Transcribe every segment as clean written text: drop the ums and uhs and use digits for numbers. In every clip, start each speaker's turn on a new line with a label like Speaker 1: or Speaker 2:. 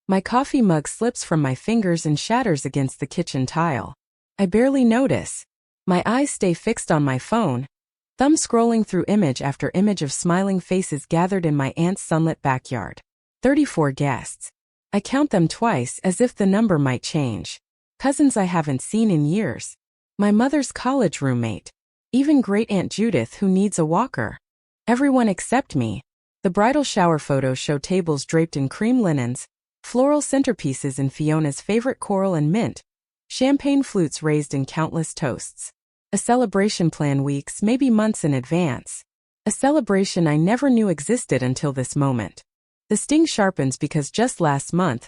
Speaker 1: My coffee mug slips from my fingers and shatters against the kitchen tile. I barely notice. My eyes stay fixed on my phone, thumb scrolling through image after image of smiling faces gathered in my aunt's sunlit backyard. 34 guests. I count them twice as if the number might change. Cousins I haven't seen in years. My mother's college roommate. Even great-aunt Judith who needs a walker. Everyone except me. The bridal shower photos show tables draped in cream linens, floral centerpieces in Fiona's favorite coral and mint, champagne flutes raised in countless toasts. A celebration planned weeks, maybe months in advance. A celebration I never knew existed until this moment. The sting sharpens because just last month,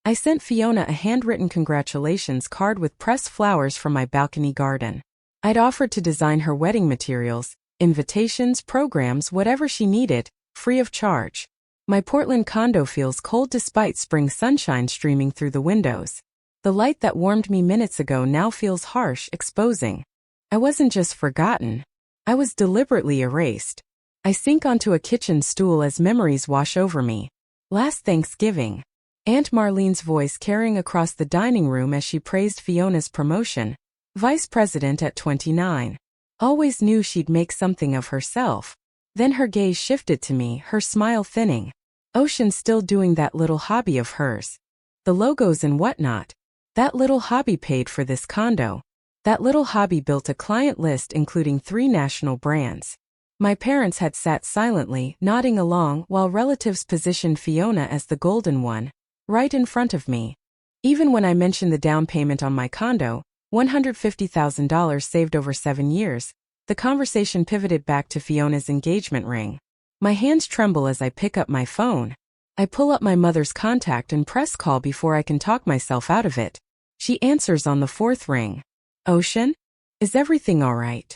Speaker 1: I sent Fiona a handwritten congratulations card with pressed flowers from my balcony garden. I'd offered to design her wedding materials, invitations, programs, whatever she needed, free of charge. My Portland condo feels cold despite spring sunshine streaming through the windows. The light that warmed me minutes ago now feels harsh, exposing. I wasn't just forgotten. I was deliberately erased. I sink onto a kitchen stool as memories wash over me. Last Thanksgiving. Aunt Marlene's voice carrying across the dining room as she praised Fiona's promotion. Vice president at 29. Always knew she'd make something of herself. Then her gaze shifted to me, her smile thinning. Ocean's still doing that little hobby of hers. The logos and whatnot. That little hobby paid for this condo. That little hobby built a client list including 3 national brands. My parents had sat silently, nodding along, while relatives positioned Fiona as the golden one, right in front of me. Even when I mentioned the down payment on my condo, $150,000 saved over 7 years, the conversation pivoted back to Fiona's engagement ring. My hands tremble as I pick up my phone. I pull up my mother's contact and press call before I can talk myself out of it. She answers on the 4th ring. Ocean? Is everything all right?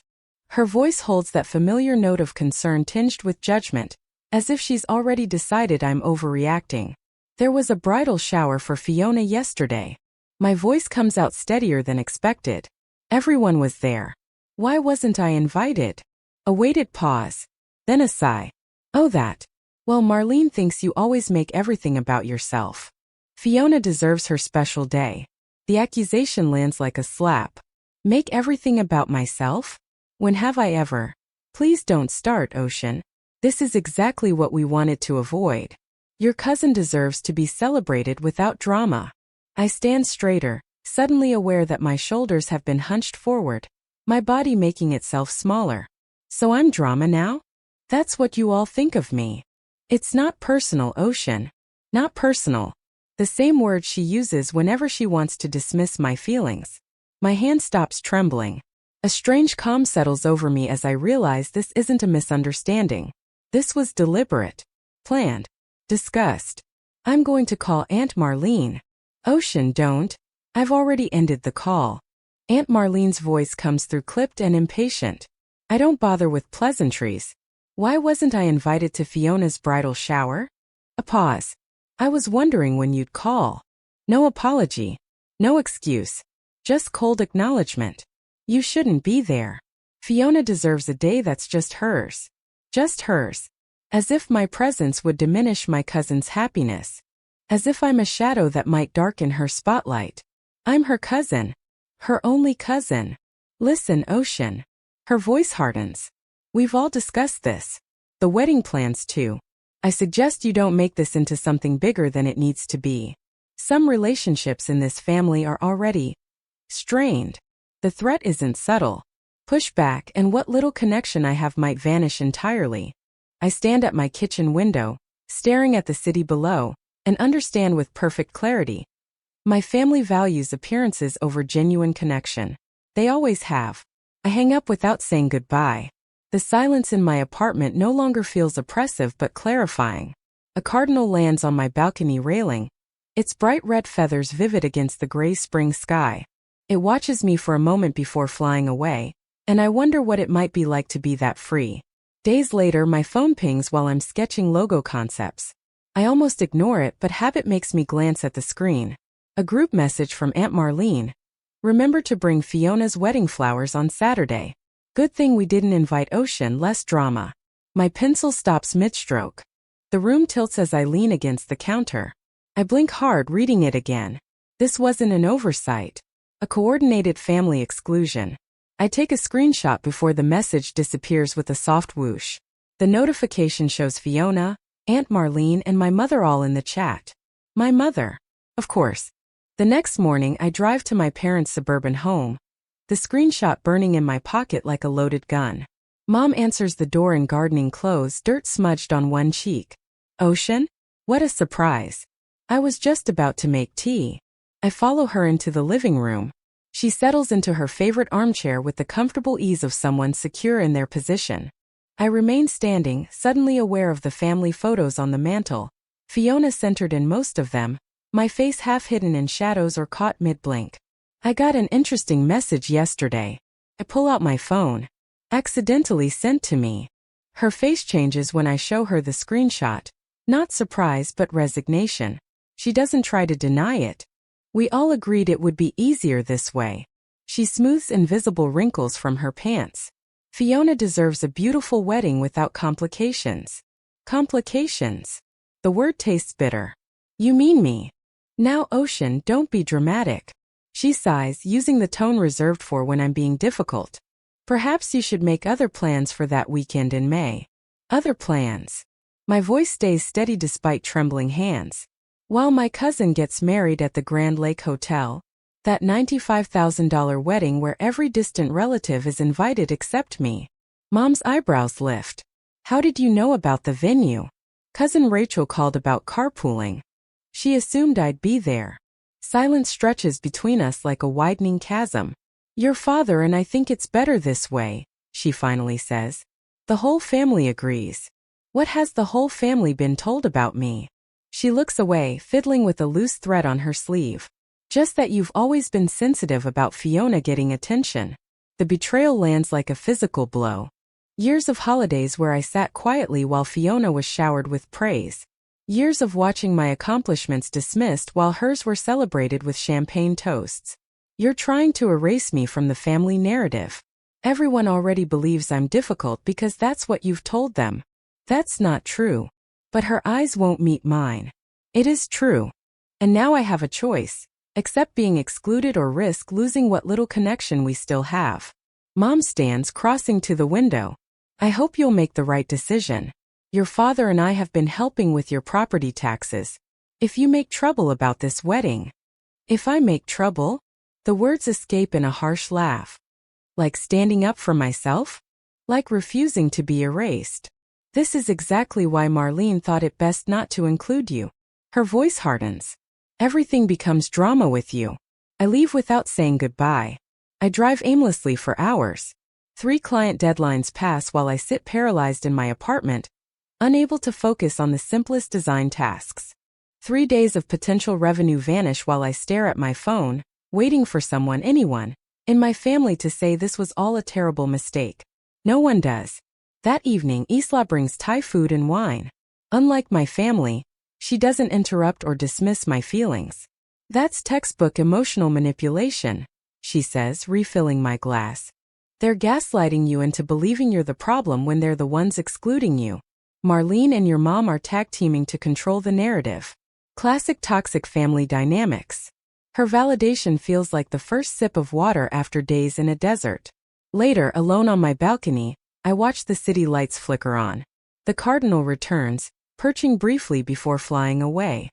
Speaker 1: Her voice holds that familiar note of concern tinged with judgment, as if she's already decided I'm overreacting. There was a bridal shower for Fiona yesterday. My voice comes out steadier than expected. Everyone was there. Why wasn't I invited? A weighted pause. Then a sigh. Oh that. Well, Marlene thinks you always make everything about yourself. Fiona deserves her special day. The accusation lands like a slap. Make everything about myself? When have I ever? Please don't start, Ocean. This is exactly what we wanted to avoid. Your cousin deserves to be celebrated without drama. I stand straighter, suddenly aware that my shoulders have been hunched forward, my body making itself smaller. So I'm drama now? That's what you all think of me. It's not personal, Ocean. Not personal. The same word she uses whenever she wants to dismiss my feelings. My hand stops trembling. A strange calm settles over me as I realize this isn't a misunderstanding. This was deliberate. Planned. Discussed. I'm going to call Aunt Marlene. Ocean, don't. I've already ended the call. Aunt Marlene's voice comes through clipped and impatient. I don't bother with pleasantries. Why wasn't I invited to Fiona's bridal shower? A pause. I was wondering when you'd call. No apology. No excuse. Just cold acknowledgement. You shouldn't be there. Fiona deserves a day that's just hers. Just hers. As if my presence would diminish my cousin's happiness. As if I'm a shadow that might darken her spotlight. I'm her cousin. Her only cousin. Listen, Ocean. Her voice hardens. We've all discussed this. The wedding plans too. I suggest you don't make this into something bigger than it needs to be. Some relationships in this family are already strained. The threat isn't subtle. Push back and what little connection I have might vanish entirely. I stand at my kitchen window, staring at the city below, and understand with perfect clarity. My family values appearances over genuine connection. They always have. I hang up without saying goodbye. The silence in my apartment no longer feels oppressive but clarifying. A cardinal lands on my balcony railing, its bright red feathers vivid against the gray spring sky. It watches me for a moment before flying away, and I wonder what it might be like to be that free. Days later, my phone pings while I'm sketching logo concepts. I almost ignore it, but habit makes me glance at the screen. A group message from Aunt Marlene. Remember to bring Fiona's wedding flowers on Saturday. Good thing we didn't invite Ocean, less drama. My pencil stops mid-stroke. The room tilts as I lean against the counter. I blink hard reading it again. This wasn't an oversight. A coordinated family exclusion. I take a screenshot before the message disappears with a soft whoosh. The notification shows Fiona, Aunt Marlene, and my mother all in the chat. My mother. Of course. The next morning I drive to my parents' suburban home, the screenshot burning in my pocket like a loaded gun. Mom answers the door in gardening clothes, dirt smudged on one cheek. Ocean? What a surprise. I was just about to make tea. I follow her into the living room. She settles into her favorite armchair with the comfortable ease of someone secure in their position. I remain standing, suddenly aware of the family photos on the mantel. Fiona centered in most of them, my face half hidden in shadows or caught mid-blink. I got an interesting message yesterday. I pull out my phone. Accidentally sent to me. Her face changes when I show her the screenshot. Not surprise but resignation. She doesn't try to deny it. We all agreed it would be easier this way. She smooths invisible wrinkles from her pants. Fiona deserves a beautiful wedding without complications. Complications. The word tastes bitter. You mean me. Now, Ocean, don't be dramatic. She sighs, using the tone reserved for when I'm being difficult. Perhaps you should make other plans for that weekend in May. Other plans. My voice stays steady despite trembling hands. While my cousin gets married at the Grand Lake Hotel, that $95,000 wedding where every distant relative is invited except me. Mom's eyebrows lift. How did you know about the venue? Cousin Rachel called about carpooling. She assumed I'd be there. Silence stretches between us like a widening chasm. Your father and I think it's better this way, she finally says. The whole family agrees. What has the whole family been told about me? She looks away, fiddling with a loose thread on her sleeve. Just that you've always been sensitive about Fiona getting attention. The betrayal lands like a physical blow. Years of holidays where I sat quietly while Fiona was showered with praise. Years of watching my accomplishments dismissed while hers were celebrated with champagne toasts. You're trying to erase me from the family narrative. Everyone already believes I'm difficult because that's what you've told them. That's not true. But her eyes won't meet mine. It is true. And now I have a choice. Accept being excluded or risk losing what little connection we still have. Mom stands, crossing to the window. I hope you'll make the right decision. Your father and I have been helping with your property taxes. If you make trouble about this wedding. If I make trouble? The words escape in a harsh laugh. Like standing up for myself? Like refusing to be erased. This is exactly why Marlene thought it best not to include you. Her voice hardens. Everything becomes drama with you. I leave without saying goodbye. I drive aimlessly for hours. 3 client deadlines pass while I sit paralyzed in my apartment, unable to focus on the simplest design tasks. 3 days of potential revenue vanish while I stare at my phone, waiting for someone, anyone, in my family to say this was all a terrible mistake. No one does. That evening, Isla brings Thai food and wine. Unlike my family, she doesn't interrupt or dismiss my feelings. That's textbook emotional manipulation, she says, refilling my glass. They're gaslighting you into believing you're the problem when they're the ones excluding you. Marlene and your mom are tag-teaming to control the narrative. Classic toxic family dynamics. Her validation feels like the first sip of water after days in a desert. Later, alone on my balcony, I watch the city lights flicker on. The cardinal returns, perching briefly before flying away.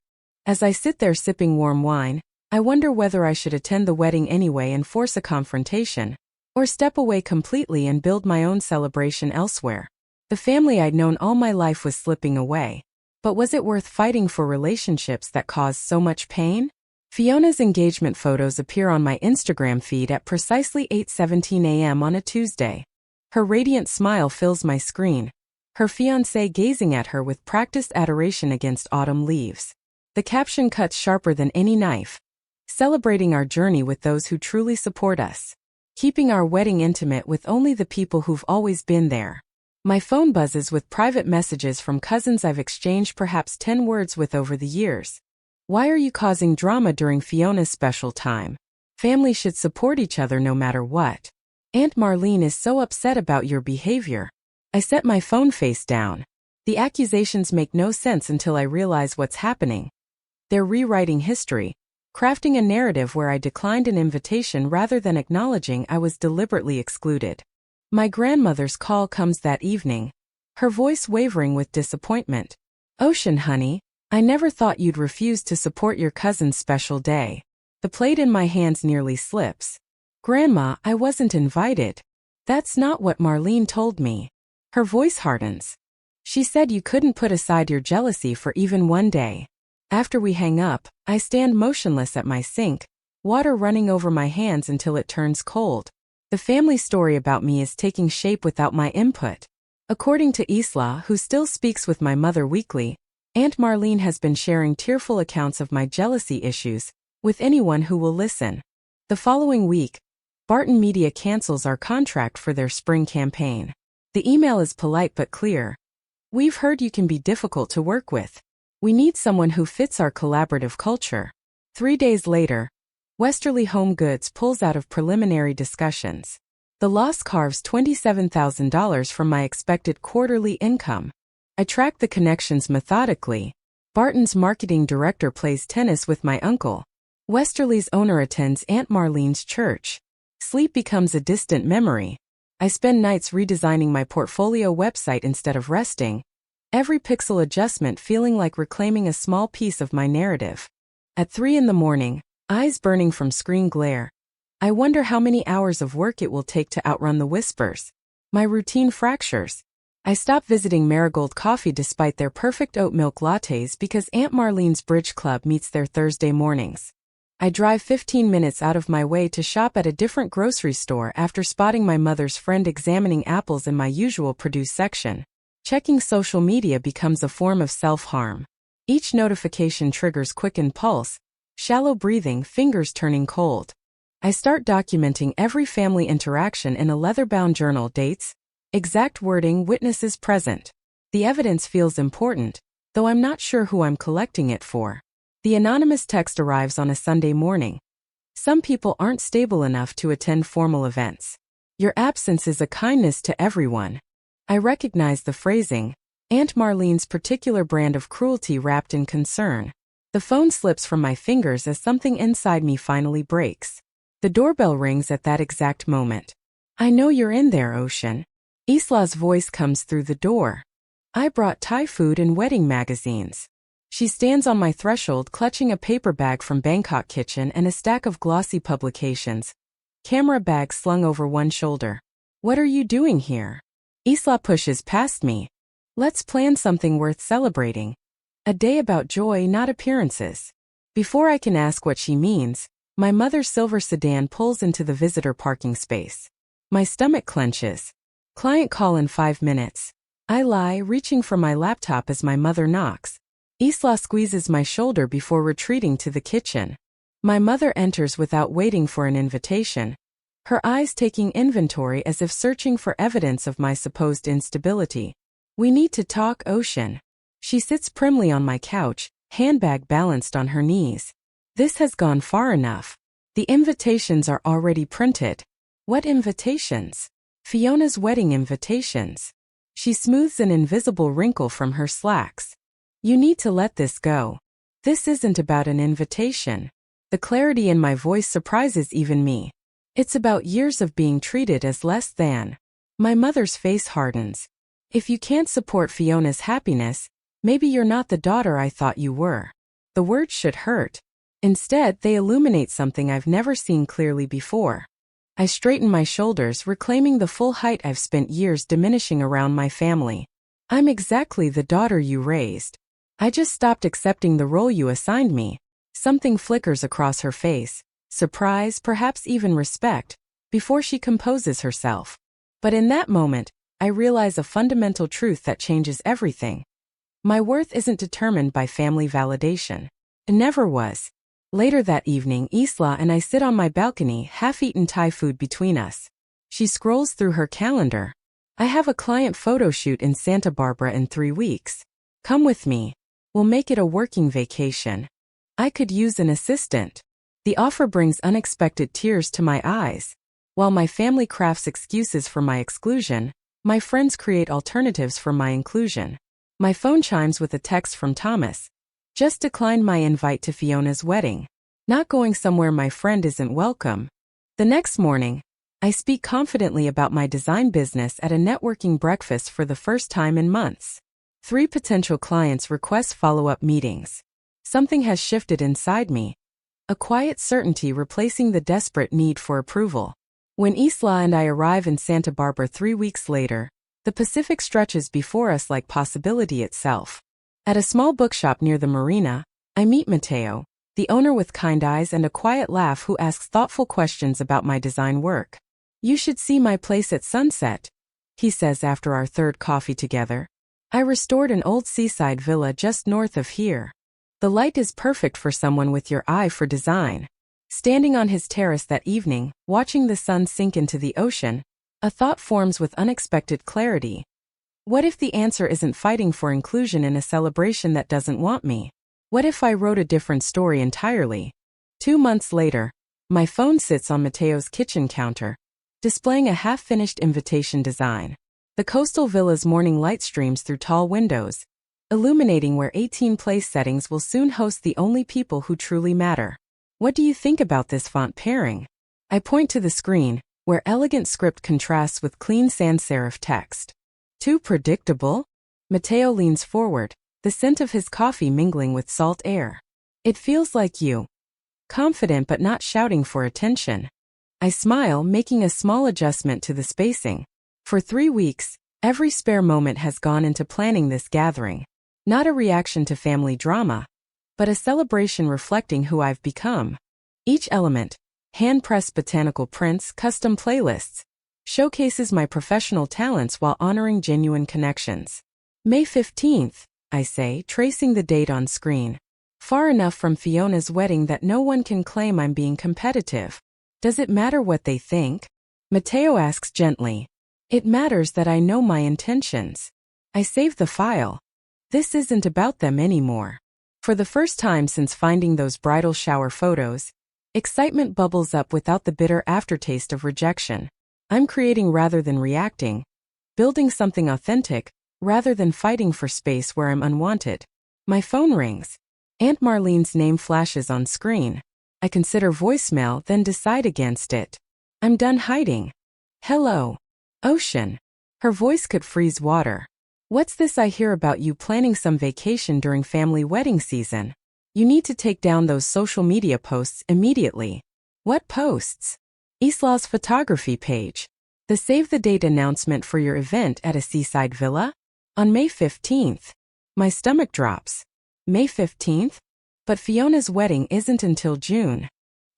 Speaker 1: As I sit there sipping warm wine, I wonder whether I should attend the wedding anyway and force a confrontation, or step away completely and build my own celebration elsewhere. The family I'd known all my life was slipping away. But was it worth fighting for relationships that caused so much pain? Fiona's engagement photos appear on my Instagram feed at precisely 8:17 a.m. on a Tuesday. Her radiant smile fills my screen, her fiancé gazing at her with practiced adoration against autumn leaves. The caption cuts sharper than any knife. Celebrating our journey with those who truly support us. Keeping our wedding intimate with only the people who've always been there. My phone buzzes with private messages from cousins I've exchanged perhaps 10 words with over the years. Why are you causing drama during Fiona's special time? Family should support each other no matter what. Aunt Marlene is so upset about your behavior. I set my phone face down. The accusations make no sense until I realize what's happening. They're rewriting history, crafting a narrative where I declined an invitation rather than acknowledging I was deliberately excluded. My grandmother's call comes that evening, her voice wavering with disappointment. "Ocean, honey, I never thought you'd refuse to support your cousin's special day." The plate in my hands nearly slips. "Grandma, I wasn't invited." "That's not what Marlene told me." Her voice hardens. "She said you couldn't put aside your jealousy for even one day." After we hang up, I stand motionless at my sink, water running over my hands until it turns cold. The family story about me is taking shape without my input. According to Isla, who still speaks with my mother weekly, Aunt Marlene has been sharing tearful accounts of my jealousy issues with anyone who will listen. The following week, Barton Media cancels our contract for their spring campaign. The email is polite but clear. "We've heard you can be difficult to work with. We need someone who fits our collaborative culture." 3 days later, Westerly Home Goods pulls out of preliminary discussions. The loss carves $27,000 from my expected quarterly income. I track the connections methodically. Barton's marketing director plays tennis with my uncle. Westerly's owner attends Aunt Marlene's church. Sleep becomes a distant memory. I spend nights redesigning my portfolio website instead of resting, every pixel adjustment feeling like reclaiming a small piece of my narrative. At 3 in the morning, eyes burning from screen glare, I wonder how many hours of work it will take to outrun the whispers. My routine fractures. I stop visiting Marigold Coffee despite their perfect oat milk lattes because Aunt Marlene's Bridge Club meets there Thursday mornings. I drive 15 minutes out of my way to shop at a different grocery store after spotting my mother's friend examining apples in my usual produce section. Checking social media becomes a form of self-harm. Each notification triggers quickened pulse, shallow breathing, fingers turning cold. I start documenting every family interaction in a leather-bound journal: dates, exact wording, witnesses present. The evidence feels important, though I'm not sure who I'm collecting it for. The anonymous text arrives on a Sunday morning. "Some people aren't stable enough to attend formal events. Your absence is a kindness to everyone." I recognize the phrasing, Aunt Marlene's particular brand of cruelty wrapped in concern. The phone slips from my fingers as something inside me finally breaks. The doorbell rings at that exact moment. "I know you're in there, Ocean." Isla's voice comes through the door. "I brought Thai food and wedding magazines." She stands on my threshold clutching a paper bag from Bangkok Kitchen and a stack of glossy publications, camera bag slung over one shoulder. "What are you doing here?" Isla pushes past me. "Let's plan something worth celebrating. A day about joy, not appearances." Before I can ask what she means, my mother's silver sedan pulls into the visitor parking space. My stomach clenches. "Client call in 5 minutes." I lie, reaching for my laptop as my mother knocks. Isla squeezes my shoulder before retreating to the kitchen. My mother enters without waiting for an invitation, her eyes taking inventory as if searching for evidence of my supposed instability. "We need to talk, Ocean." She sits primly on my couch, handbag balanced on her knees. "This has gone far enough. The invitations are already printed." "What invitations?" "Fiona's wedding invitations." She smooths an invisible wrinkle from her slacks. "You need to let this go. This isn't about an invitation." The clarity in my voice surprises even me. It's about years of being treated as less than. My mother's face hardens. "If you can't support Fiona's happiness, maybe you're not the daughter I thought you were." The words should hurt. Instead, they illuminate something I've never seen clearly before. I straighten my shoulders, reclaiming the full height I've spent years diminishing around my family. "I'm exactly the daughter you raised. I just stopped accepting the role you assigned me." Something flickers across her face. Surprise, perhaps even respect, before she composes herself. But in that moment, I realize a fundamental truth that changes everything. My worth isn't determined by family validation. It never was. Later that evening, Isla and I sit on my balcony, half-eaten Thai food between us. She scrolls through her calendar. "I have a client photo shoot in Santa Barbara in 3 weeks. Come with me. We'll make it a working vacation. I could use an assistant." The offer brings unexpected tears to my eyes. While my family crafts excuses for my exclusion, my friends create alternatives for my inclusion. My phone chimes with a text from Thomas. Just declined my invite to Fiona's wedding. Not going somewhere my friend isn't welcome. The next morning, I speak confidently about my design business at a networking breakfast for the first time in months. 3 potential clients request follow-up meetings. Something has shifted inside me. A quiet certainty replacing the desperate need for approval. When Isla and I arrive in Santa Barbara 3 weeks later, the Pacific stretches before us like possibility itself. At a small bookshop near the marina, I meet Mateo, the owner with kind eyes and a quiet laugh who asks thoughtful questions about my design work. "You should see my place at sunset," he says after our 3rd coffee together. I restored an old seaside villa just north of here. The light is perfect for someone with your eye for design. Standing on his terrace that evening, watching the sun sink into the ocean, a thought forms with unexpected clarity. What if the answer isn't fighting for inclusion in a celebration that doesn't want me? What if I wrote a different story entirely? 2 months later, my phone sits on Mateo's kitchen counter, displaying a half-finished invitation design. The coastal villa's morning light streams through tall windows, illuminating where 18 place settings will soon host the only people who truly matter. "What do you think about this font pairing?" I point to the screen, where elegant script contrasts with clean sans serif text. "Too predictable?" Mateo leans forward, the scent of his coffee mingling with salt air. "It feels like you." Confident but not shouting for attention. I smile, making a small adjustment to the spacing. For 3 weeks, every spare moment has gone into planning this gathering. Not a reaction to family drama, but a celebration reflecting who I've become. Each element, hand-pressed botanical prints, custom playlists, showcases my professional talents while honoring genuine connections. May 15th, I say, tracing the date on screen. Far enough from Fiona's wedding that no one can claim I'm being competitive. Does it matter what they think? Mateo asks gently. It matters that I know my intentions. I save the file. This isn't about them anymore. For the first time since finding those bridal shower photos, excitement bubbles up without the bitter aftertaste of rejection. I'm creating rather than reacting, building something authentic rather than fighting for space where I'm unwanted. My phone rings. Aunt Marlene's name flashes on screen. I consider voicemail, then decide against it. I'm done hiding. "Hello, Ocean." Her voice could freeze water. "What's this I hear about you planning some vacation during family wedding season? You need to take down those social media posts immediately." "What posts?" "Isla's photography page. The save the date announcement for your event at a seaside villa? On May 15th. My stomach drops. May 15th? But Fiona's wedding isn't until June.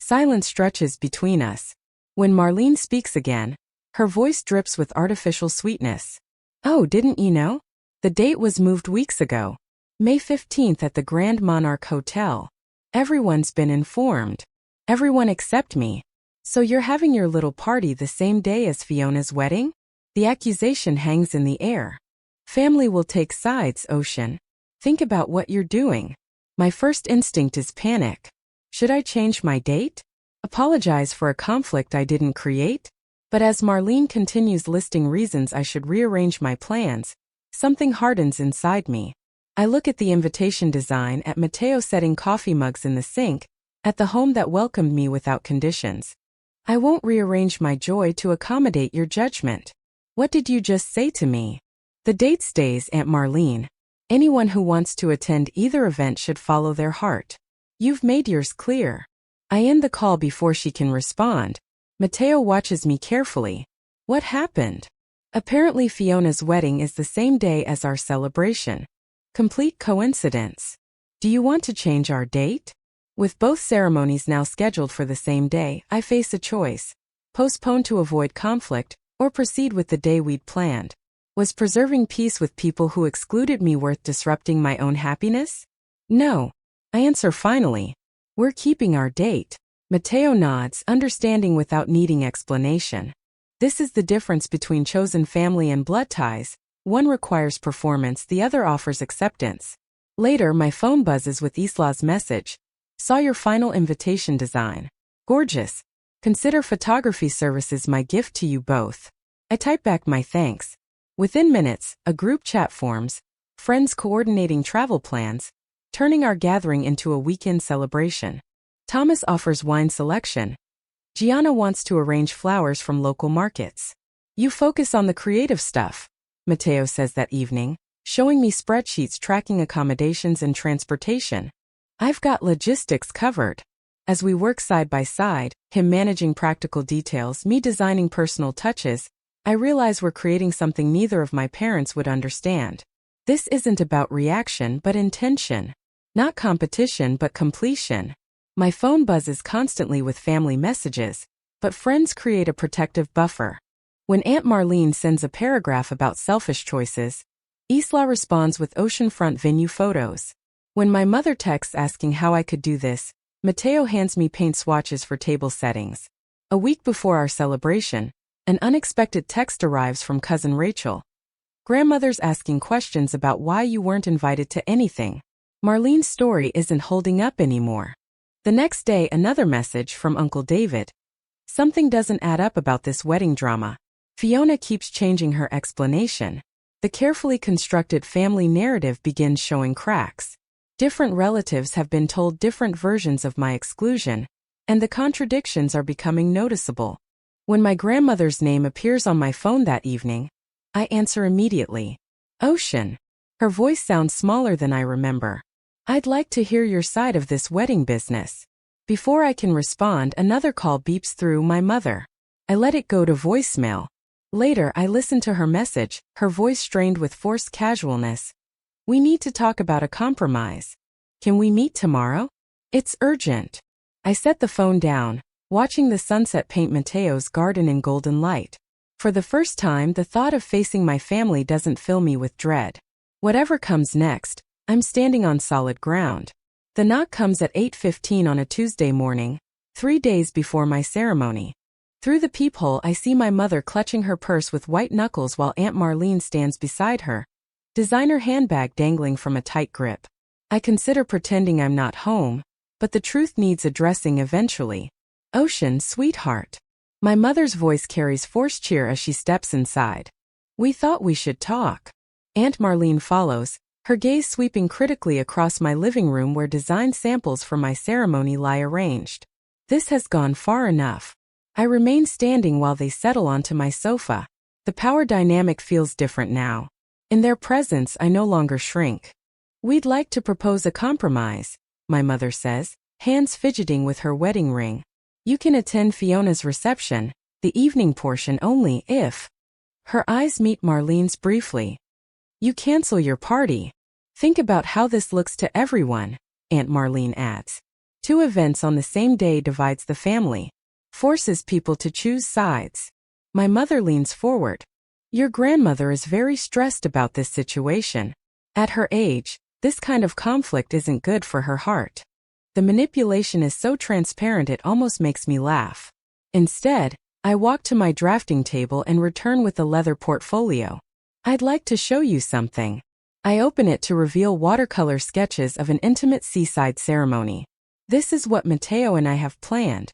Speaker 1: Silence stretches between us. When Marlene speaks again, her voice drips with artificial sweetness. "Oh, didn't you know? The date was moved weeks ago. May 15th at the Grand Monarch Hotel. Everyone's been informed. Everyone except me. So you're having your little party the same day as Fiona's wedding?" The accusation hangs in the air. Family will take sides, Ocean. Think about what you're doing. My first instinct is panic. Should I change my date? Apologize for a conflict I didn't create? But as Marlene continues listing reasons I should rearrange my plans, something hardens inside me. I look at the invitation design, at Mateo setting coffee mugs in the sink, at the home that welcomed me without conditions. I won't rearrange my joy to accommodate your judgment. What did you just say to me? The date stays, Aunt Marlene. Anyone who wants to attend either event should follow their heart. You've made yours clear. I end the call before she can respond. Mateo watches me carefully. What happened? Apparently Fiona's wedding is the same day as our celebration. Complete coincidence. Do you want to change our date? With both ceremonies now scheduled for the same day, I face a choice. Postpone to avoid conflict, or proceed with the day we'd planned. Was preserving peace with people who excluded me worth disrupting my own happiness? No. I answer finally. We're keeping our date. Mateo nods, understanding without needing explanation. This is the difference between chosen family and blood ties. One requires performance, the other offers acceptance. Later, my phone buzzes with Isla's message. Saw your final invitation design. Gorgeous. Consider photography services my gift to you both. I type back my thanks. Within minutes, a group chat forms, friends coordinating travel plans, turning our gathering into a weekend celebration. Thomas offers wine selection. Gianna wants to arrange flowers from local markets. You focus on the creative stuff, Matteo says that evening, showing me spreadsheets tracking accommodations and transportation. I've got logistics covered. As we work side by side, him managing practical details, me designing personal touches, I realize we're creating something neither of my parents would understand. This isn't about reaction but intention. Not competition but completion. My phone buzzes constantly with family messages, but friends create a protective buffer. When Aunt Marlene sends a paragraph about selfish choices, Isla responds with oceanfront venue photos. When my mother texts asking how I could do this, Matteo hands me paint swatches for table settings. A week before our celebration, an unexpected text arrives from cousin Rachel. Grandmother's asking questions about why you weren't invited to anything. Marlene's story isn't holding up anymore. The next day, another message from Uncle David. Something doesn't add up about this wedding drama. Fiona keeps changing her explanation. The carefully constructed family narrative begins showing cracks. Different relatives have been told different versions of my exclusion, and the contradictions are becoming noticeable. When my grandmother's name appears on my phone that evening, I answer immediately. Ocean. Her voice sounds smaller than I remember. I'd like to hear your side of this wedding business. Before I can respond, another call beeps through my mother. I let it go to voicemail. Later, I listen to her message, her voice strained with forced casualness. We need to talk about a compromise. Can we meet tomorrow? It's urgent. I set the phone down, watching the sunset paint Matteo's garden in golden light. For the first time, the thought of facing my family doesn't fill me with dread. Whatever comes next, I'm standing on solid ground. The knock comes at 8:15 on a Tuesday morning, 3 days before my ceremony. Through the peephole, I see my mother clutching her purse with white knuckles while Aunt Marlene stands beside her, designer handbag dangling from a tight grip. I consider pretending I'm not home, but the truth needs addressing eventually. Ocean, sweetheart. My mother's voice carries forced cheer as she steps inside. We thought we should talk. Aunt Marlene follows, her gaze sweeping critically across my living room where design samples for my ceremony lie arranged. This has gone far enough. I remain standing while they settle onto my sofa. The power dynamic feels different now. In their presence, I no longer shrink. We'd like to propose a compromise, my mother says, hands fidgeting with her wedding ring. You can attend Fiona's reception, the evening portion only if. Her eyes meet Marlene's briefly. You cancel your party. Think about how this looks to everyone, Aunt Marlene adds. 2 events on the same day divides the family, forces people to choose sides. My mother leans forward. Your grandmother is very stressed about this situation. At her age, this kind of conflict isn't good for her heart. The manipulation is so transparent it almost makes me laugh. Instead, I walk to my drafting table and return with a leather portfolio. I'd like to show you something. I open it to reveal watercolor sketches of an intimate seaside ceremony. This is what Matteo and I have planned.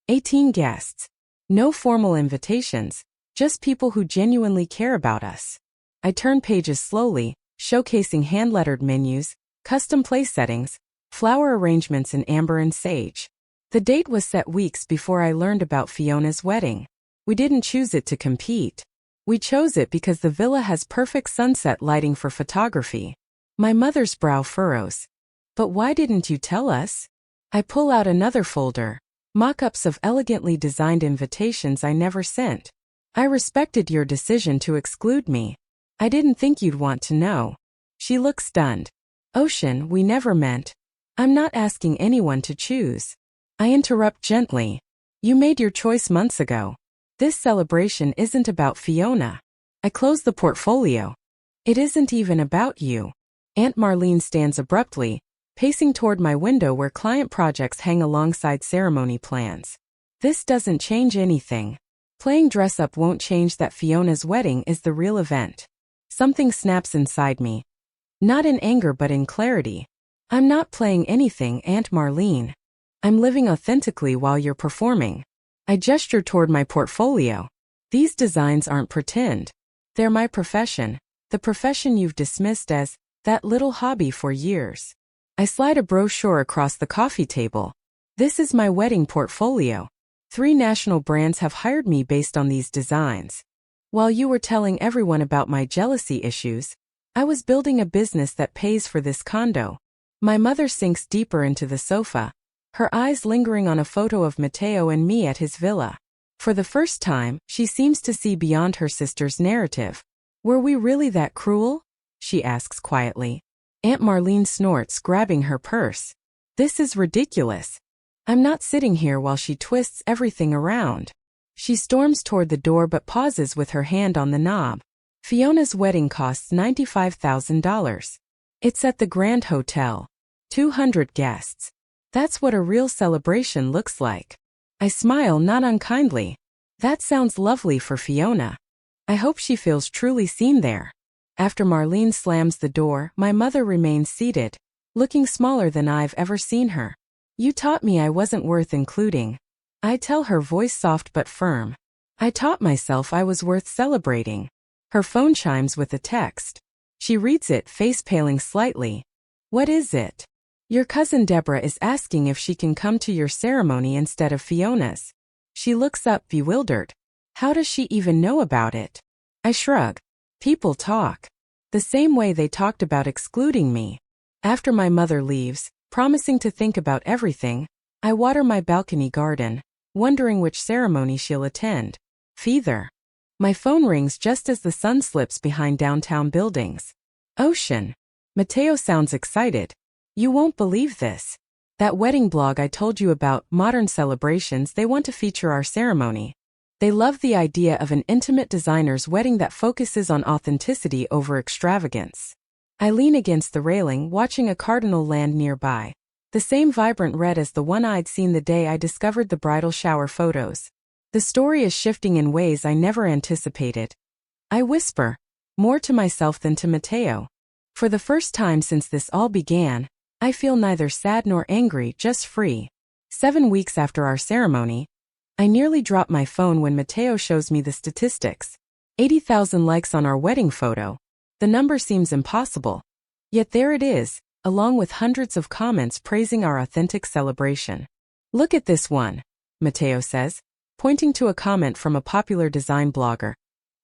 Speaker 1: 18 guests. No formal invitations, just people who genuinely care about us. I turn pages slowly, showcasing hand-lettered menus, custom place settings, flower arrangements in amber and sage. The date was set weeks before I learned about Fiona's wedding. We didn't choose it to compete. We chose it because the villa has perfect sunset lighting for photography. My mother's brow furrows. But why didn't you tell us? I pull out another folder, mock-ups of elegantly designed invitations I never sent. I respected your decision to exclude me. I didn't think you'd want to know. She looks stunned. Ocean, we never meant. I'm not asking anyone to choose. I interrupt gently. You made your choice months ago. This celebration isn't about Fiona. I close the portfolio. It isn't even about you. Aunt Marlene stands abruptly, pacing toward my window where client projects hang alongside ceremony plans. This doesn't change anything. Playing dress-up won't change that Fiona's wedding is the real event. Something snaps inside me. Not in anger but in clarity. I'm not playing anything, Aunt Marlene. I'm living authentically while you're performing. I gesture toward my portfolio. These designs aren't pretend. They're my profession, the profession you've dismissed as that little hobby for years. I slide a brochure across the coffee table. This is my wedding portfolio. 3 national brands have hired me based on these designs. While you were telling everyone about my jealousy issues, I was building a business that pays for this condo. My mother sinks deeper into the sofa, her eyes lingering on a photo of Matteo and me at his villa. For the first time, she seems to see beyond her sister's narrative. Were we really that cruel? She asks quietly. Aunt Marlene snorts, grabbing her purse. This is ridiculous. I'm not sitting here while she twists everything around. She storms toward the door but pauses with her hand on the knob. Fiona's wedding costs $95,000. It's at the Grand Hotel. 200 guests. That's what a real celebration looks like. I smile, not unkindly. That sounds lovely for Fiona. I hope she feels truly seen there. After Marlene slams the door, my mother remains seated, looking smaller than I've ever seen her. You taught me I wasn't worth including. I tell her, voice soft but firm. I taught myself I was worth celebrating. Her phone chimes with a text. She reads it, face paling slightly. What is it? Your cousin Deborah is asking if she can come to your ceremony instead of Fiona's. She looks up, bewildered. How does she even know about it? I shrug. People talk. The same way they talked about excluding me. After my mother leaves, promising to think about everything, I water my balcony garden, wondering which ceremony she'll attend. Feather. My phone rings just as the sun slips behind downtown buildings. Ocean. Matteo sounds excited. You won't believe this. That wedding blog I told you about, Modern Celebrations, they want to feature our ceremony. They love the idea of an intimate designer's wedding that focuses on authenticity over extravagance. I lean against the railing, watching a cardinal land nearby. The same vibrant red as the one I'd seen the day I discovered the bridal shower photos. The story is shifting in ways I never anticipated. I whisper, more to myself than to Matteo. For the first time since this all began, I feel neither sad nor angry, just free. 7 weeks after our ceremony, I nearly drop my phone when Matteo shows me the statistics. 80,000 likes on our wedding photo. The number seems impossible. Yet there it is, along with hundreds of comments praising our authentic celebration. Look at this one, Matteo says, pointing to a comment from a popular design blogger.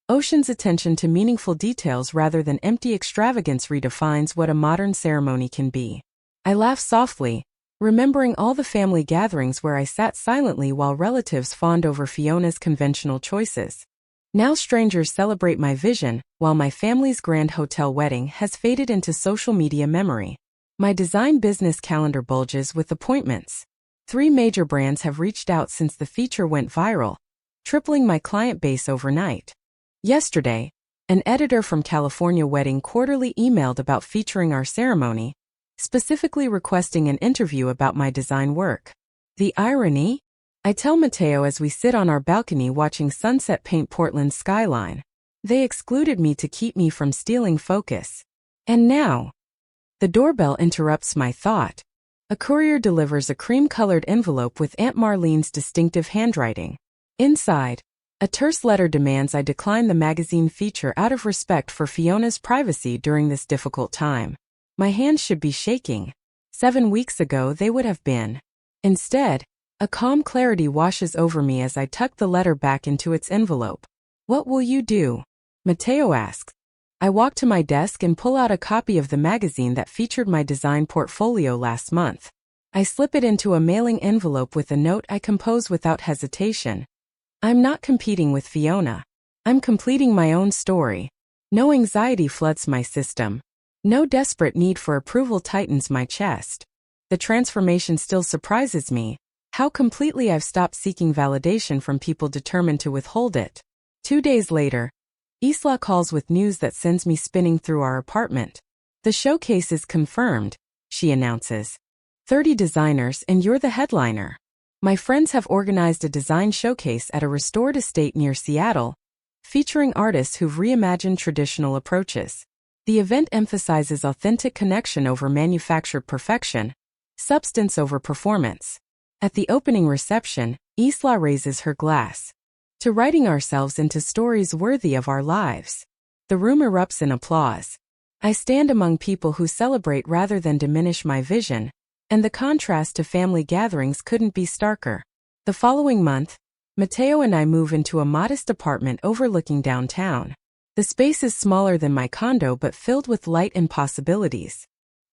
Speaker 1: Ocean's attention to meaningful details rather than empty extravagance redefines what a modern ceremony can be. I laugh softly, remembering all the family gatherings where I sat silently while relatives fawned over Fiona's conventional choices. Now strangers celebrate my vision, while my family's grand hotel wedding has faded into social media memory. My design business calendar bulges with appointments. 3 major brands have reached out since the feature went viral, tripling my client base overnight. Yesterday, an editor from California Wedding Quarterly emailed about featuring our ceremony, specifically requesting an interview about my design work. The irony? I tell Matteo as we sit on our balcony watching sunset paint Portland's skyline. They excluded me to keep me from stealing focus. And now, the doorbell interrupts my thought. A courier delivers a cream-colored envelope with Aunt Marlene's distinctive handwriting. Inside, a terse letter demands I decline the magazine feature out of respect for Fiona's privacy during this difficult time. My hands should be shaking. 7 weeks ago they would have been. Instead, a calm clarity washes over me as I tuck the letter back into its envelope. What will you do? Matteo asks. I walk to my desk and pull out a copy of the magazine that featured my design portfolio last month. I slip it into a mailing envelope with a note I compose without hesitation. I'm not competing with Fiona. I'm completing my own story. No anxiety floods my system. No desperate need for approval tightens my chest. The transformation still surprises me, how completely I've stopped seeking validation from people determined to withhold it. 2 days later, Isla calls with news that sends me spinning through our apartment. The showcase is confirmed, she announces. 30 designers and you're the headliner. My friends have organized a design showcase at a restored estate near Seattle, featuring artists who've reimagined traditional approaches. The event emphasizes authentic connection over manufactured perfection, substance over performance. At the opening reception, Isla raises her glass. To writing ourselves into stories worthy of our lives. The room erupts in applause. I stand among people who celebrate rather than diminish my vision, and the contrast to family gatherings couldn't be starker. The following month, Matteo and I move into a modest apartment overlooking downtown. The space is smaller than my condo but filled with light and possibilities.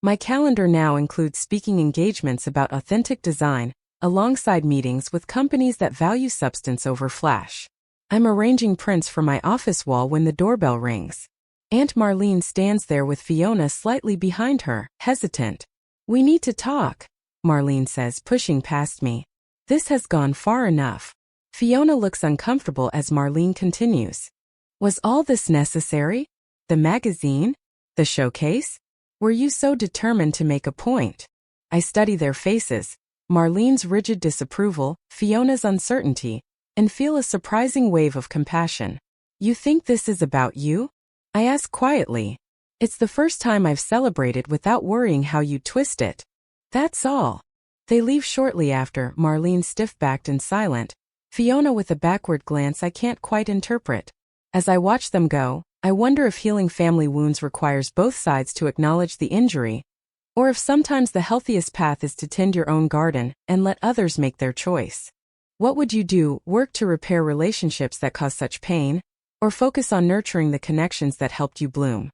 Speaker 1: My calendar now includes speaking engagements about authentic design, alongside meetings with companies that value substance over flash. I'm arranging prints for my office wall when the doorbell rings. Aunt Marlene stands there with Fiona slightly behind her, hesitant. "We need to talk," Marlene says, pushing past me. "This has gone far enough." Fiona looks uncomfortable as Marlene continues. "Was all this necessary? The magazine? The showcase? Were you so determined to make a point?" I study their faces, Marlene's rigid disapproval, Fiona's uncertainty, and feel a surprising wave of compassion. "You think this is about you?" I ask quietly. "It's the first time I've celebrated without worrying how you twist it. That's all." They leave shortly after, Marlene stiff-backed and silent, Fiona with a backward glance I can't quite interpret. As I watch them go, I wonder if healing family wounds requires both sides to acknowledge the injury, or if sometimes the healthiest path is to tend your own garden and let others make their choice. What would you do? Work to repair relationships that cause such pain, or focus on nurturing the connections that helped you bloom?